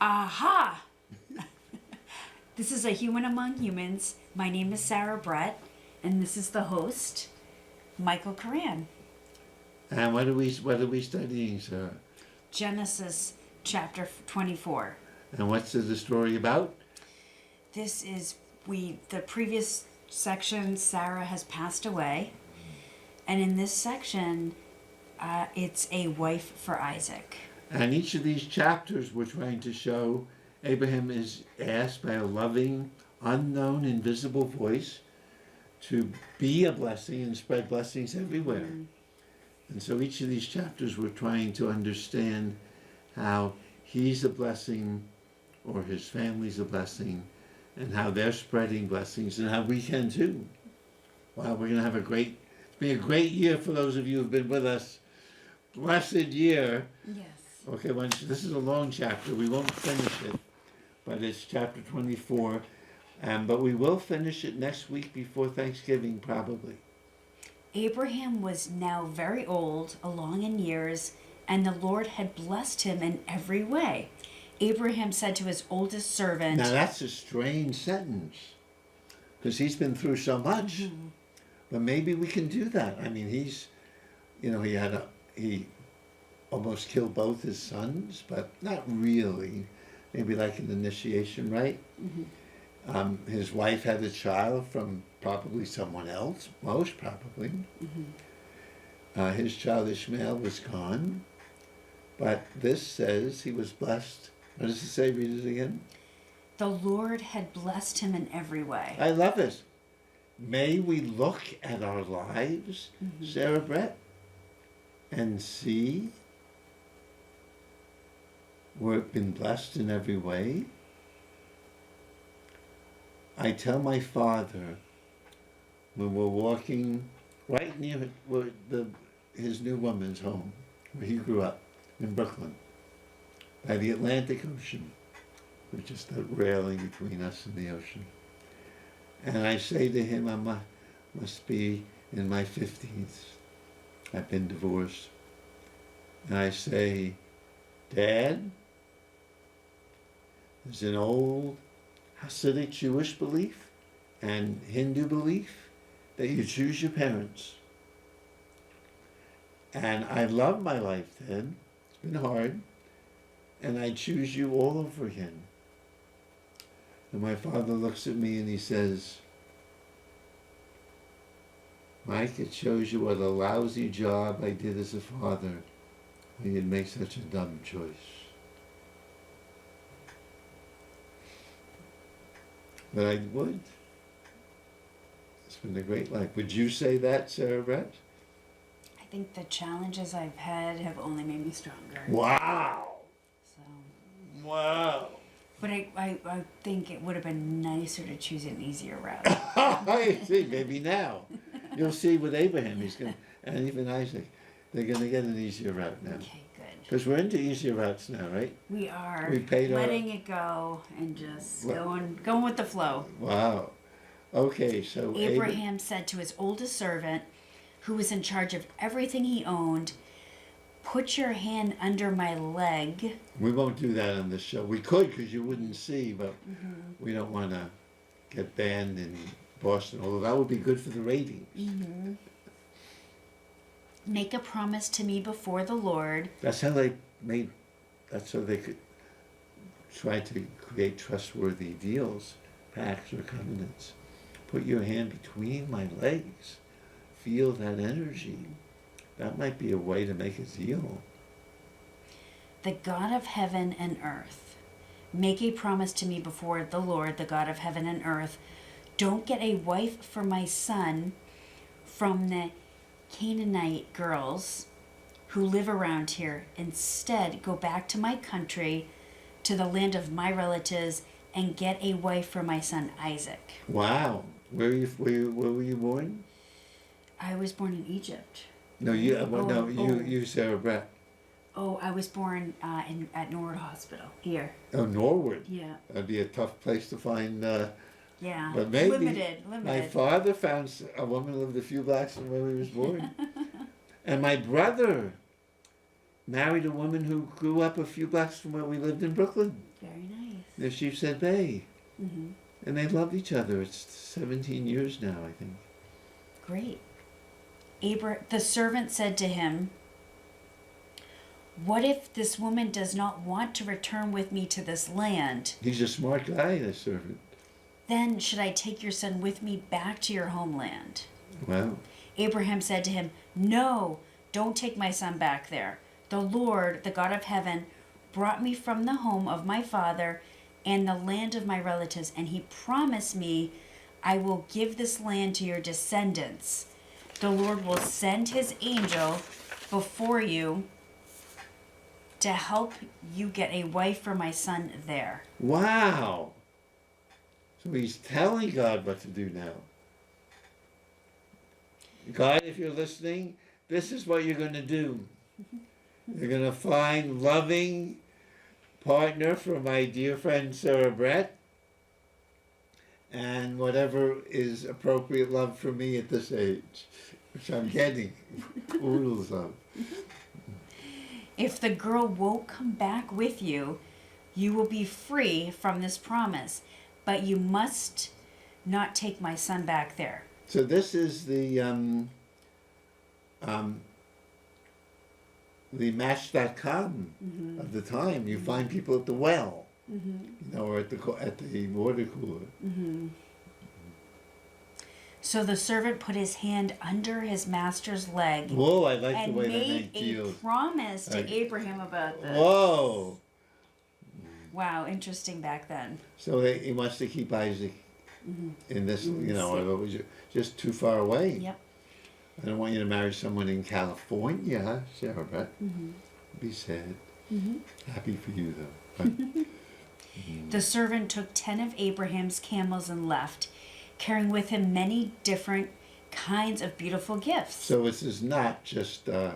Aha! This is A Human Among Humans. My name is Sarah Brett, and this is the host, Michael Coran. And what are we studying, Sarah? Genesis chapter 24. And what's the story about? This is the previous section. Sarah has passed away, and in this section, it's a wife for Isaac. And each of these chapters we're trying to show Abraham is asked by a loving, unknown, invisible voice to be a blessing and spread blessings everywhere. And so each of these chapters we're trying to understand how he's a blessing or his family's a blessing and how they're spreading blessings and how we can too. Wow, we're going to have it's been a great year for those of you who've been with us. Blessed year. Yes. Okay, this is a long chapter. We won't finish it, but it's chapter 24. But we will finish it next week before Thanksgiving, probably. Abraham was now very old, along in years, and the Lord had blessed him in every way. Abraham said to his oldest servant... Now that's a strange sentence, because he's been through so much. Mm-hmm. But maybe we can do that. I mean, he almost killed both his sons, but not really. Maybe like an initiation, right? Mm-hmm. His wife had a child from probably someone else, most probably. Mm-hmm. His child Ishmael was gone. But this says he was blessed. What does it say? Read it again. The Lord had blessed him in every way. I love it. May we look at our lives, mm-hmm. Sarah Brett, and see we've been blessed in every way. I tell my father when we're walking right near his new woman's home, where he grew up in Brooklyn, by the Atlantic Ocean, which is the railing between us and the ocean. And I say to him, I must be in my 50s. I've been divorced. And I say, Dad, there's an old Hasidic Jewish belief and Hindu belief that you choose your parents. And I love my life then. It's been hard. And I choose you all over again. And my father looks at me and he says, Mike, it shows you what a lousy job I did as a father when you'd make such a dumb choice. But I would. It's been a great life. Would you say that, Sarah Brett? I think the challenges I've had have only made me stronger. Wow! So. Wow! But I think it would have been nicer to choose an easier route. I see. Maybe now. You'll see with Abraham, and even Isaac, they're going to get an easier route now. Okay, good. Because we're into easier routes now, right? We are. We paid letting it go and just going with the flow. Wow. Okay, so Abraham said to his oldest servant, who was in charge of everything he owned, put your hand under my leg. We won't do that on this show. We could because you wouldn't see, but we don't want to get banned in Boston, although that would be good for the ratings. Mm-hmm. Make a promise to me before the Lord. That's so they could try to create trustworthy deals, pacts or covenants. Put your hand between my legs. Feel that energy. That might be a way to make a deal. The God of heaven and earth, make a promise to me before the Lord, the God of heaven and earth. Don't get a wife for my son from the Canaanite girls who live around here. Instead, go back to my country, to the land of my relatives, and get a wife for my son Isaac. Wow. Where were you born? I was born in Egypt. No, you, Sarah Brett. Oh, I was born at Norwood Hospital here. Oh, Norwood. Yeah. That'd be a tough place to find. Yeah. But maybe limited. My father found a woman who lived a few blocks from where he was born, and my brother married a woman who grew up a few blocks from where we lived in Brooklyn. Very nice. Near Sheepshead Bay. Mm-hmm. And they love each other. It's 17 years now, I think. Great. The servant said to him, "What if this woman does not want to return with me to this land? He's a smart guy, the servant. Then should I take your son with me back to your homeland?" Wow. Abraham said to him, "No, don't take my son back there. The Lord, the God of heaven, brought me from the home of my father and the land of my relatives, and he promised me, I will give this land to your descendants. The Lord will send his angel before you to help you get a wife for my son there." Wow. So he's telling God what to do now. God, if you're listening, this is what you're going to do. You're going to find loving partner for my dear friend Sarah Brett, and whatever is appropriate love for me at this age, which I'm getting oodles of. "If the girl won't come back with you, you will be free from this promise, but you must not take my son back there." So this is the Match.com of the time. You find people at the well, or at the water cooler. So the servant put his hand under his master's leg Whoa, I like the and way they made make a deals. promise to Abraham about this. Whoa! Wow, interesting back then. So he wants to keep Isaac in this, or it was just too far away. Yep. I don't want you to marry someone in California, Sarah Brett. Be sad. Happy for you, though. But, The servant took 10 of Abraham's camels and left, carrying with him many different kinds of beautiful gifts. so this is not just an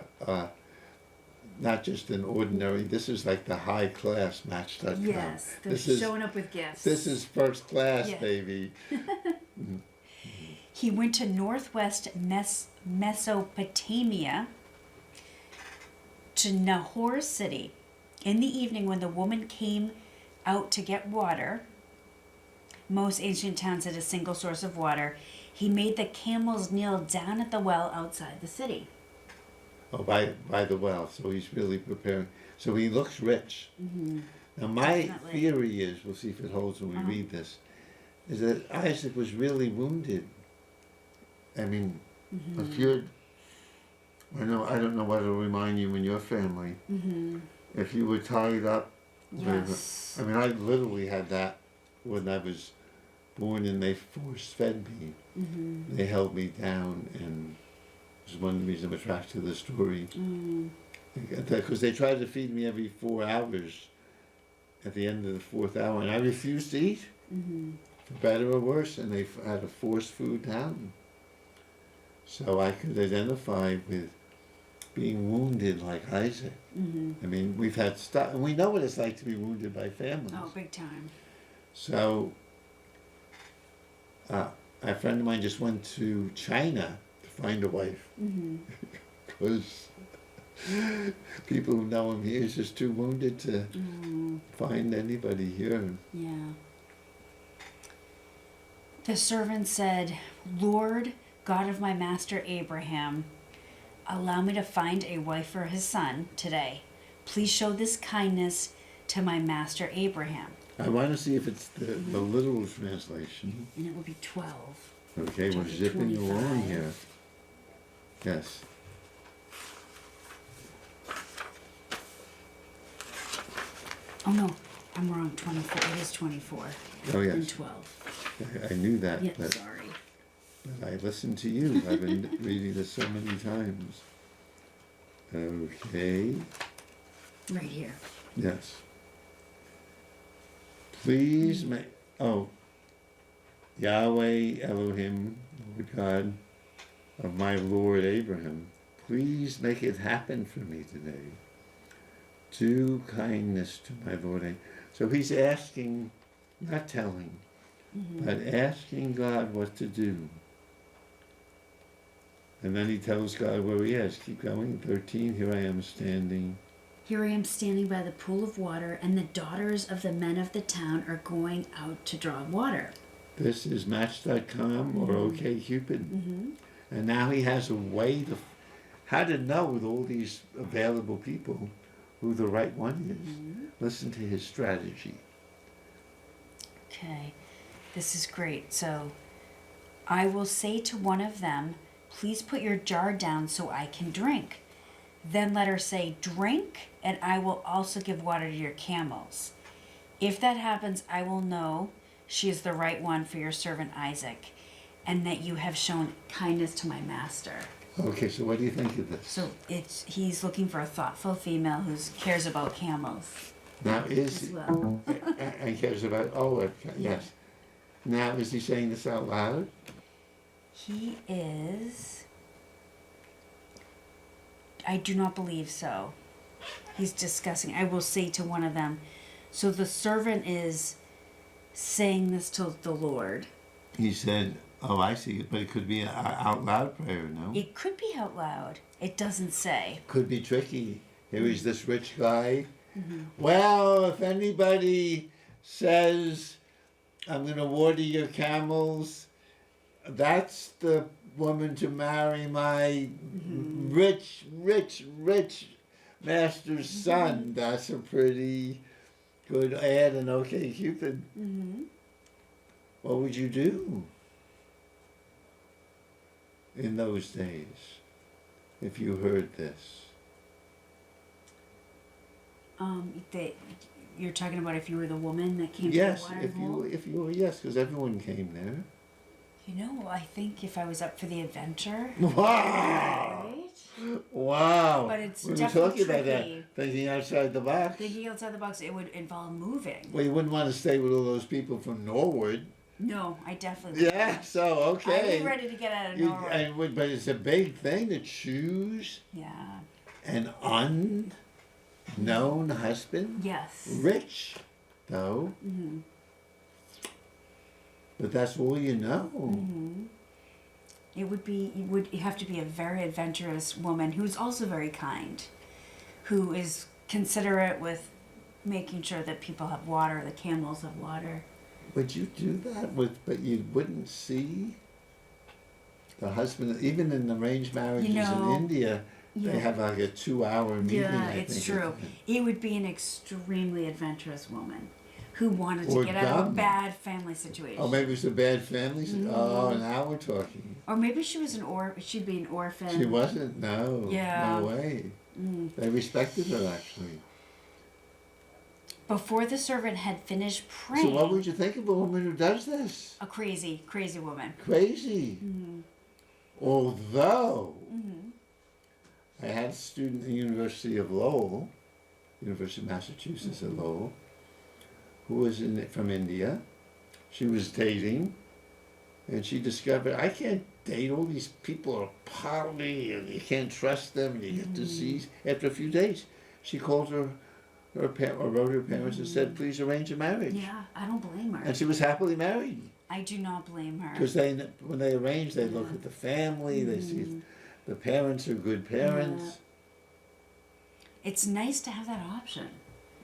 ordinary. This is like the high class Match.com. Yes, they're This is showing up with gifts. this is first class, Yeah. baby. He went to northwest Mesopotamia, to Nahor city. In the evening, when the woman came out to get water, most ancient towns had a single source of water, he made the camels kneel down at the well outside the city. Oh, by the well. So he's really preparing. So he looks rich. Now my Definitely. theory is, we'll see if it holds when we read this, is that Isaac was really wounded. I mean, if you're, I don't know what it'll remind you in your family. If you were tied up Yes. I mean, I literally had that when I was born, and they force fed me. They held me down, and it was one of the reasons I'm attracted to the story. Because they tried to feed me every 4 hours at the end of the 4th hour, and I refused to eat, for better or worse, and they had to force food down. So I could identify with being wounded like Isaac. I mean, we've had stuff, and we know what it's like to be wounded by families. Oh, big time. So, a friend of mine just went to China to find a wife. Because people who know him here is just too wounded to find anybody here. Yeah. The servant said, "Lord, God of my master Abraham, allow me to find a wife for his son today. Please show this kindness to my master Abraham." I want to see if it's the literal translation. And it will be 12. Okay, we're Chapter zipping along 25. here. Yes. Oh no, I'm wrong. 24. It is 24. Oh, And yes. 12. I knew that, Yeah, but sorry. I listened to you. I've been reading this so many times. Okay. Right here. Yes. Please make, Yahweh Elohim, Lord God of my Lord Abraham, please make it happen for me today. Do kindness to my Lord Abraham. So he's asking, not telling, but asking God what to do. And then he tells God where he is. Keep going. 13, here I am standing. Here I am standing by the pool of water, and the daughters of the men of the town are going out to draw water. This is Match.com or OkCupid. And now he has a way to how to know with all these available people who the right one is. Listen to his strategy. Okay, this is great. So, I will say to one of them, please put your jar down so I can drink. Then let her say, drink, and I will also give water to your camels. If that happens, I will know she is the right one for your servant Isaac, and that you have shown kindness to my master. Okay, so what do you think of this? So he's looking for a thoughtful female who cares about camels Now as is well. and cares about yes. Now is he saying this out loud? He is. I do not believe so. He's discussing. I will say to one of them. So the servant is saying this to the Lord. He said, "Oh, I see it," but it could be an out loud prayer. No, It could be out loud. It doesn't say. could be tricky. Here is this rich guy. Well, if anybody says, "I'm going to water your camels," that's the woman to marry my rich master's son. That's a pretty good ad in OkCupid. What would you do in those days if you heard this? You're talking about if you were the woman that came Yes, to the watering hole? if you were, yes, because everyone came there. You know, I think if I was up for the adventure, Wow! right? Wow! But it's we were definitely talking about tricky. that, thinking outside the box. Thinking outside the box, it would involve moving. Well, you wouldn't want to stay with all those people from Norwood. No, I definitely Yeah, wouldn't. so I'd okay. be ready to get out of You- Norway. and but it's a big thing to choose Yeah. an unknown husband. Yes. Rich, though. But that's all you know. It would have to be a very adventurous woman who's also very kind, who is considerate with making sure that people have water, the camels have water. Would you do that but you wouldn't see the husband, even in arranged marriages know, in India, yeah. they have like a 2-hour meeting. Yeah, I it's think. true. It would be an extremely adventurous woman who wanted Or to get out of a dumb. bad family situation. Oh, maybe it's a bad family. Oh, now we're talking. Or maybe she was she'd be an orphan. She wasn't. No. Yeah. No way. They respected her actually. Before the servant had finished praying, So what would you think of a woman who does this? a crazy woman. Crazy. Although I had a student at the University of Lowell, University of Massachusetts at Lowell, who was from India. She was dating, and she discovered, I can't date, all these people are poly, and you can't trust them, and you get disease. After a few days, she called or wrote her parents and said, please arrange a marriage. Yeah, I don't blame her. And she was happily married. I do not blame her. Because when they arrange, they look at the family, they see if the parents are good parents. It's nice to have that option.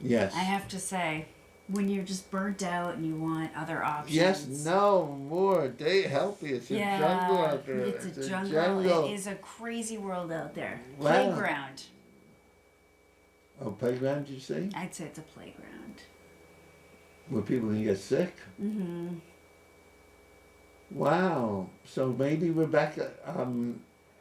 Yes. I have to say, when you're just burnt out and you want other options. Yes, no, more. Help me. It's a jungle out there. It's a jungle. It is a crazy world out there. Wow. Playground. Oh, playground, you say? I'd say it's a playground. Where people can get sick? Wow. So maybe Rebecca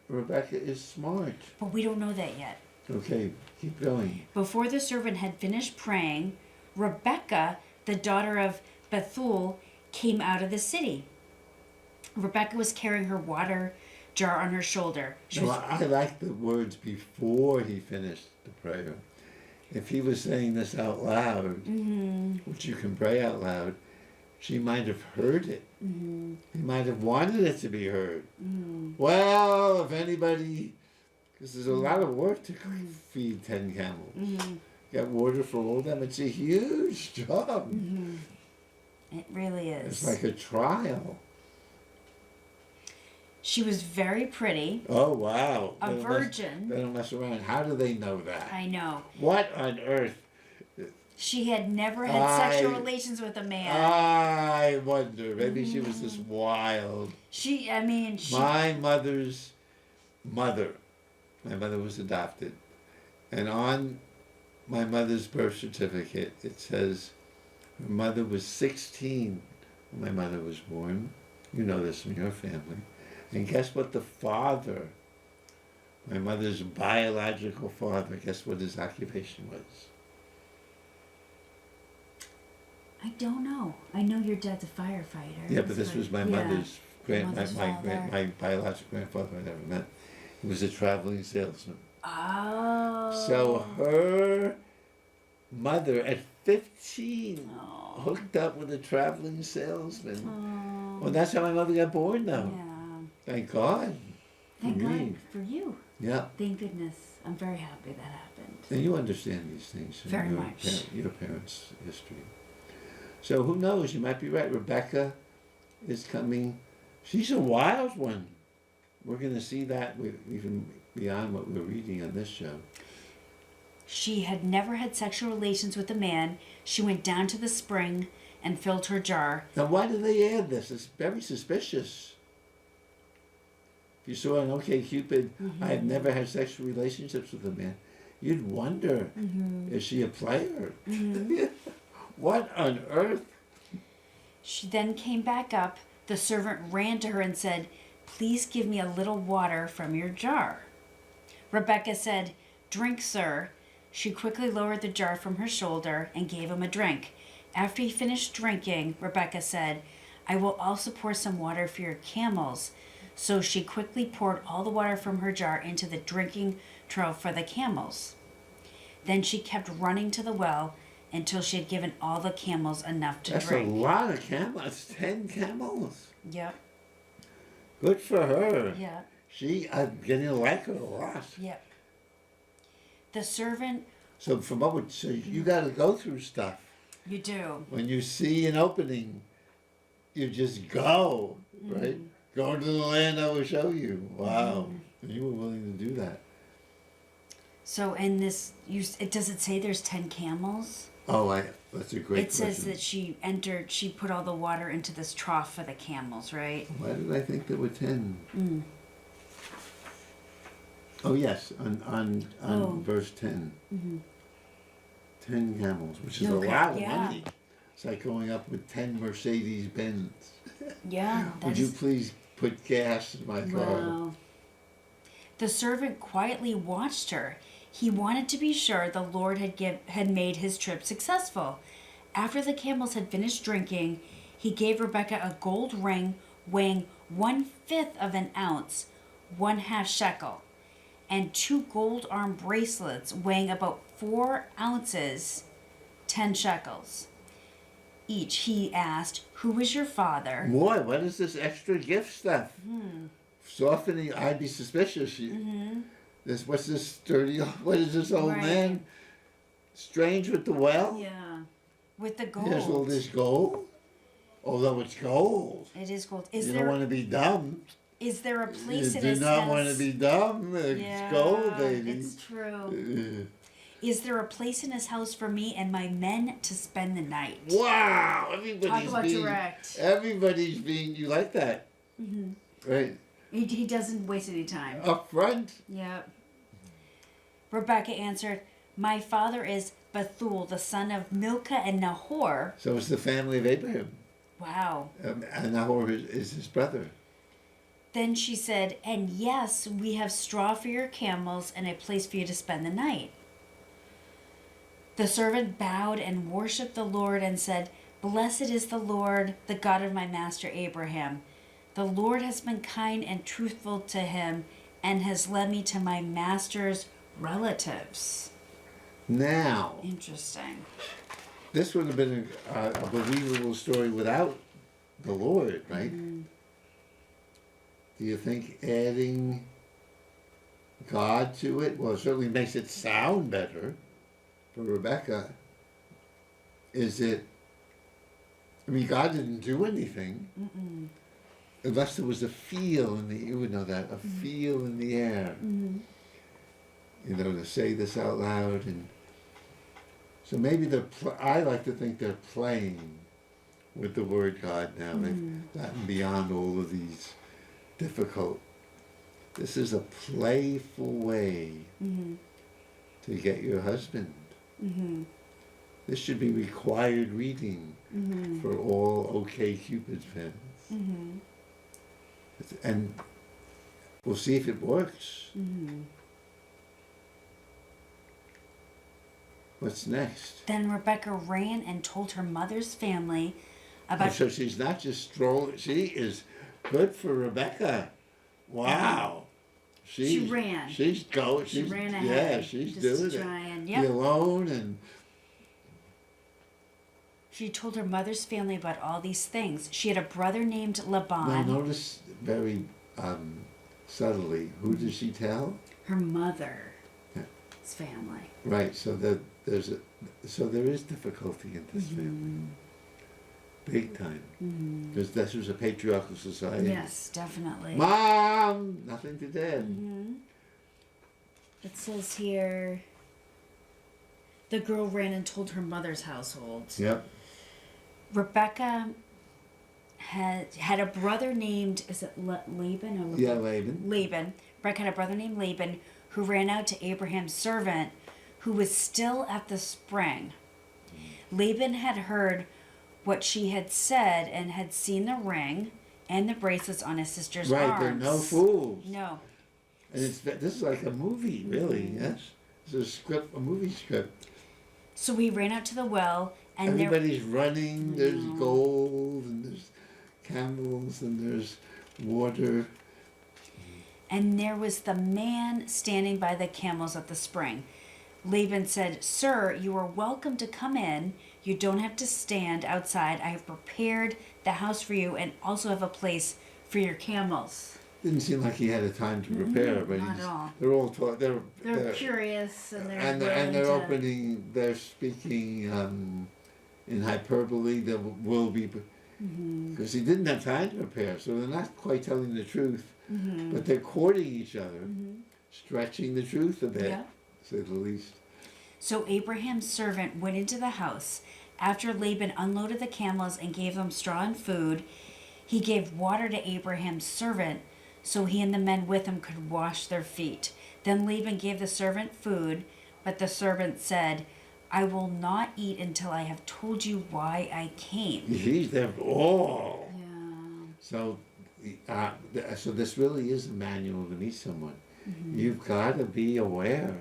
is smart. But we don't know that yet. Okay, keep going. Before the servant had finished praying, Rebecca, the daughter of Bethuel, came out of the city. Rebecca was carrying her water jar on her shoulder. I like the words before he finished the prayer. If he was saying this out loud, which you can pray out loud, she might have heard it. He might have wanted it to be heard. Well, if anybody, because there's a lot of work to feed 10 camels. Get water for all of them. It's a huge job. It really is. It's like a trial. She was very pretty, Oh, wow. a They don't virgin. They don't mess around. How do they know that? I know. What on earth? She had never had sexual relations with a man. I wonder. Maybe she was just wild. She. My mother's mother. My mother was adopted. And on my mother's birth certificate, it says her mother was 16 when my mother was born. You know this from your family. And guess what the father, my mother's biological father, guess what his occupation was? I don't know. I know your dad's a firefighter. Yeah, but this was my mother's father. my biological grandfather I never met. He was a traveling salesman. Oh. So her mother at 15 Oh. hooked up with a traveling salesman. Oh. Well, that's how my mother got born though. Yeah. Thank God. Thank For God me. for you. Yeah. Thank goodness. I'm very happy that happened. And you understand these things from Very much. Your parents' history. So who knows? You might be right. Rebecca is coming. She's a wild one. We're going to see that even beyond what we're reading on this show. She had never had sexual relations with a man. She went down to the spring and filled her jar. Now, why do they add this? It's very suspicious. If you saw an OkCupid, I have never had sexual relationships with a man, you'd wonder, is she a player? What on earth? She then came back up. The servant ran to her and said, "Please give me a little water from your jar." Rebecca said, "Drink, sir." She quickly lowered the jar from her shoulder and gave him a drink. After he finished drinking, Rebecca said, "I will also pour some water for your camels." So she quickly poured all the water from her jar into the drinking trough for the camels. Then she kept running to the well until she had given all the camels enough to That's drink. a lot of camels. 10 camels. Yep. Good for her. Yep. I'm getting to like her a lot. Yep. The servant. So so you got to go through stuff. You do. When you see an opening, you just go, right? Go to the land I will show you. Wow. And you were willing to do that. So in this, does it say there's 10 camels? Oh, that's a great It says question. that she put all the water into this trough for the camels, right? Why did I think there were 10? Oh, yes, on verse 10. 10 camels, which is Okay, a lot of yeah. money. It's like going up with 10 Mercedes Benz. Yeah. Would you please put gas in my car? Wow. The servant quietly watched her. He wanted to be sure the Lord had made his trip successful. After the camels had finished drinking, he gave Rebecca a gold ring weighing 1/5 of an ounce, 1/2 shekel, and 2 gold arm bracelets weighing about 4 ounces, 10 shekels. Each. He asked, "Who is your father?" Boy, what is this extra gift stuff? Softening, I'd be suspicious. What's this sturdy, what is this old Right. man? Strange with the well? Yeah. With the gold. Here's all this gold. Although it's gold. It is gold. You don't want to be dumb. Is there a You place in do his not house? want to be dumb. It's Yeah, gold, baby. it's true. Is there a place in his house for me and my men to spend the night? Wow! Talk about direct. Everybody's being, you like that? Right? He doesn't waste any time. Up front? Yep. Rebecca answered, "My father is Bethuel, the son of Milcah and Nahor." So it's the family of Abraham. Wow. And Nahor is his brother. Then she said, "And yes, we have straw for your camels and a place for you to spend the night." The servant bowed and worshipped the Lord and said, "Blessed is the Lord, the God of my master Abraham. The Lord has been kind and truthful to him and has led me to my master's relatives." Now, Interesting. this would have been a believable story without the Lord, right? Do you think adding God to it, well, it certainly makes it sound better for Rebecca. Is it, I mean, God didn't do anything. unless there was a feel in the, you would know that, a feel in the air, you know, to say this out loud. And so maybe I like to think they're playing with the word God now. They've gotten beyond all of these difficult. This is a playful way to get your husband. This should be required reading for all OK Cupid fans. And we'll see if it works. What's next? Then Rebecca ran and told her mother's family about... So she's not just strolling. She is good for Rebecca. Wow. She ran. She's going. She ran ahead. Yeah, she's doing it. And, Be alone and... She told her mother's family about all these things. She had a brother named Laban. Now notice very subtly, who does she tell? Her mother's family. Right, so there is difficulty in this family. Big time. Because this was a patriarchal society. Yes, definitely. Mom! Nothing to Dad. It says here, the girl ran and told her mother's household. Yep. Rebecca had a brother named, is it Laban? Or Yeah, Laban. Laban. Rebecca had a brother named Laban who ran out to Abraham's servant who was still at the spring. Laban had heard what she had said and had seen the ring and the bracelets on his sister's arms. Right, they're no fools. No. And this is like a movie, really, yes? It's a movie script. So we ran out to the well, and everybody's running. There's gold, and there's camels, and there's water. And there was the man standing by the camels at the spring. Laban said, "Sir, you are welcome to come in. You don't have to stand outside. I have prepared the house for you and also have a place for your camels." Didn't seem like he had a time to prepare, but not at all. They're all taught. They're curious and they're opening. They're speaking in hyperbole. There will be because he didn't have time to prepare, so they're not quite telling the truth, but they're courting each other, stretching the truth a bit, to say the least. So Abraham's servant went into the house. After Laban unloaded the camels and gave them straw and food, he gave water to Abraham's servant so he and the men with him could wash their feet. Then Laban gave the servant food, but the servant said, "I will not eat until I have told you why I came." He's there all. Yeah. So this really is a manual to meet someone. You've got to be aware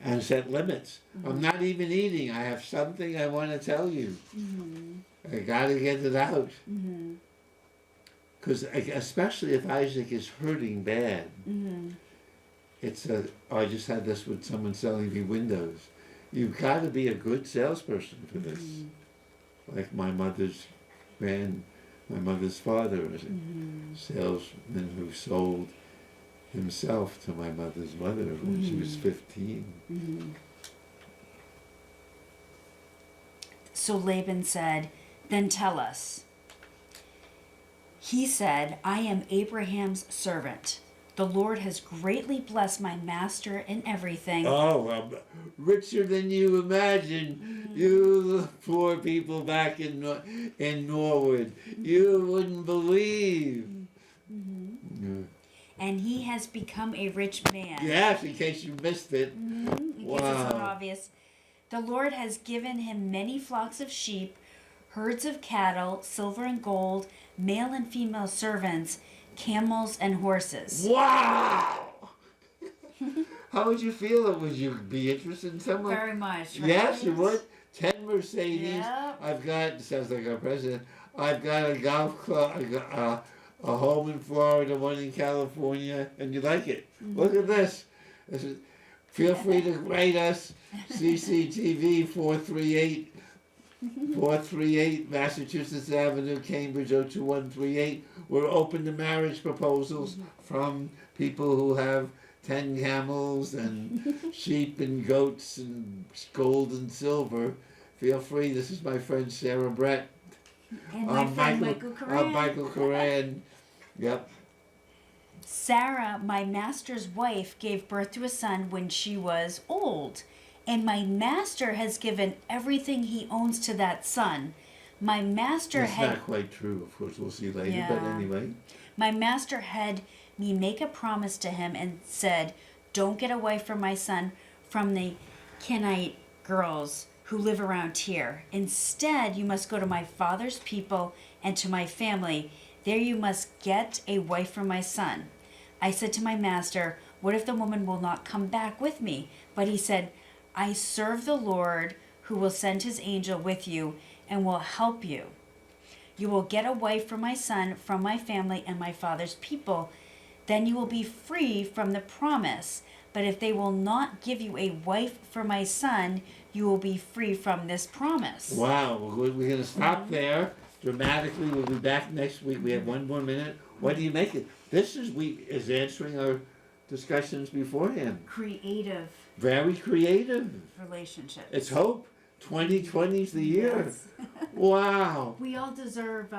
and set limits. I'm not even eating. I have something I want to tell you. I got to get it out. Because especially if Isaac is hurting bad, I just had this with someone selling me windows. You've got to be a good salesperson for this. Like my mother's father was a salesman who sold himself to my mother's mother when she was 15. So Laban said, "Then tell us." He said, "I am Abraham's servant. The Lord has greatly blessed my master in everything." Oh, richer than you imagine. You poor people back in Norwood. You wouldn't believe. And he has become a rich man. Yes, in case you missed it. In case it's not obvious. The Lord has given him many flocks of sheep, herds of cattle, silver and gold, male and female servants, camels and horses. Wow! How would you feel? Would you be interested in someone? Very much. Right? Yes, you would. 10 Mercedes. Yep. I've got, sounds like our president, I've got a golf club, a home in Florida, one in California, and you like it. Look at this. Feel free to write us, CCTV 438 Massachusetts Avenue, Cambridge 02138. We're open to marriage proposals from people who have 10 camels and sheep and goats and gold and silver. Feel free. This is my friend Sarah Brett. And my friend Michael Coran. Michael Coran. Yep. Sarah, my master's wife, gave birth to a son when she was old, and my master has given everything he owns to that son. My master That's had not quite true, of course, we'll see later, Yeah. but anyway. my master had me make a promise to him and said, "Don't get a wife for my son from the Kenite girls who live around here. Instead, you must go to my father's people and to my family. There you must get a wife for my son." I said to my master, "What if the woman will not come back with me?" But he said, "I serve the Lord who will send his angel with you and will help you. You will get a wife for my son from my family and my father's people. Then you will be free from the promise. But if they will not give you a wife for my son, you will be free from this promise." Wow, we're going to stop there dramatically. We'll be back next week. We have one more minute. What do you make it? This is answering our discussions beforehand. Creative Very creative. relationships. It's hope. 2020's the year. Yes. Wow. We all deserve,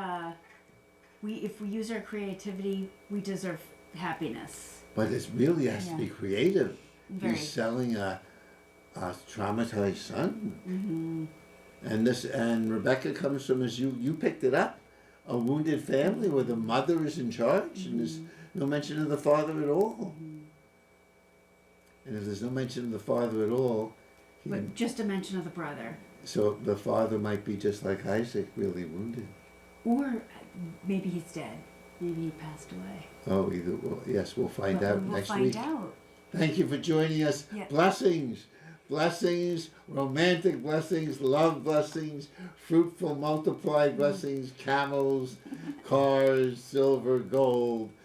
if we use our creativity, we deserve happiness. But it really has to be creative. Very. He's selling a traumatized son. And Rebecca comes from, as you picked it up, a wounded family where the mother is in charge and there's no mention of the father at all. And if there's no mention of the father at all, But just a mention of the brother. so the father might be just like Isaac, really wounded. Or maybe he's dead. Maybe he passed away. Oh, either well, yes, we'll find But out we'll next find week. out. Thank you for joining us. Yeah. Blessings, blessings, romantic blessings, love blessings, fruitful multiplied blessings, camels, cars, silver, gold.